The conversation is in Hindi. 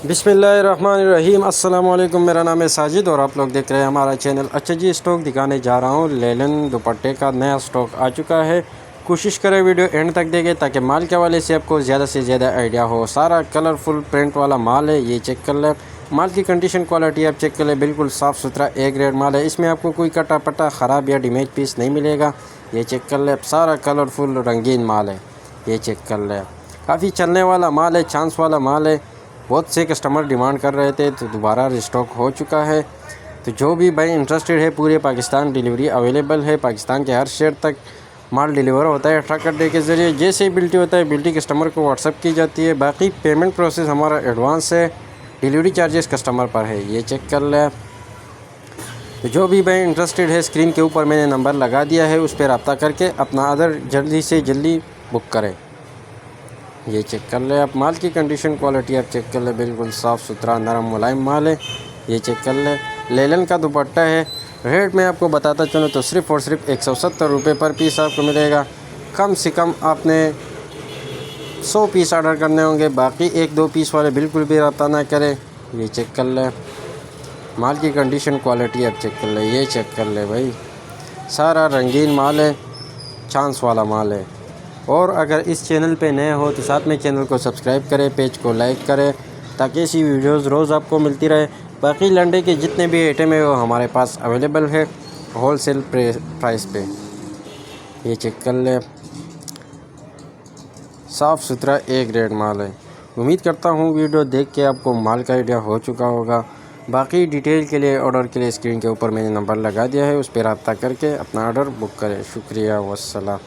बिस्मिल्लाहिर्रहमानिर्रहीम। अस्सलाम वालेकुम। मेरा नाम है साजिद और आप लोग देख रहे हैं हमारा चैनल। अच्छा जी, स्टॉक दिखाने जा रहा हूँ। लेलन दुपट्टे का नया स्टॉक आ चुका है। कोशिश करें वीडियो एंड तक देखें ताकि माल के वाले से आपको ज़्यादा से ज़्यादा आइडिया हो। सारा कलरफुल प्रिंट वाला माल है। ये चेक कर लें। माल की कंडीशन क्वालिटी आप चेक कर लें, बिल्कुल साफ़ सुथरा ए ग्रेड माल है। इसमें आपको कोई कटा पटा ख़राब या डैमेज पीस नहीं मिलेगा। ये चेक कर लें। सारा कलरफुल रंगीन माल है। ये चेक कर लें। काफ़ी चलने वाला माल है, चांस वाला माल है। बहुत से कस्टमर डिमांड कर रहे थे तो दोबारा रिस्टॉक हो चुका है। तो जो भी भाई इंटरेस्टेड है, पूरे पाकिस्तान डिलीवरी अवेलेबल है। पाकिस्तान के हर शहर तक माल डिलीवर होता है ट्रक अड्डे के ज़रिए। जैसे ही बिल्टी होता है, बिल्टी कस्टमर को व्हाट्सअप की जाती है। बाकी पेमेंट प्रोसेस हमारा एडवांस है, डिलीवरी चार्जेस कस्टमर पर है। ये चेक कर लें। तो जो भी भाई इंटरेस्टेड है, स्क्रीन के ऊपर मैंने नंबर लगा दिया है, उस पर रब्ता करके अपना ऑर्डर जल्दी से जल्दी बुक करें। ये चेक कर ले आप। माल की कंडीशन क्वालिटी आप चेक कर ले, बिल्कुल साफ़ सुथरा नरम मुलायम माल है। ये चेक कर ले। लेलन का दुपट्टा है। रेट मैं आपको बताता चलूँ तो सिर्फ़ और सिर्फ 170 रुपये पर पीस आपको मिलेगा। कम से कम आपने 100 पीस ऑर्डर करने होंगे। बाकी 1-2 पीस वाले बिल्कुल भी रब्ता ना करें। ये चेक कर ले। माल की कंडीशन क्वालिटी आप चेक कर ले। ये चेक कर ले भाई, सारा रंगीन माल है, चांस वाला माल है। और अगर इस चैनल पे नए हो तो साथ में चैनल को सब्सक्राइब करें, पेज को लाइक करें ताकि ऐसी वीडियोस रोज़ आपको मिलती रहे। बाकी लंडे के जितने भी आइटम है वो हमारे पास अवेलेबल है होलसेल प्राइस पे। ये चेक कर ले। साफ़ सुथरा ए ग्रेड माल है। उम्मीद करता हूँ वीडियो देख के आपको माल का आइडिया हो चुका होगा। बाकी डिटेल के लिए, ऑर्डर के लिए स्क्रीन के ऊपर मैंने नंबर लगा दिया है, उस पर रब्ता करके अपना ऑर्डर बुक करें। शुक्रिया, वस्सलाम।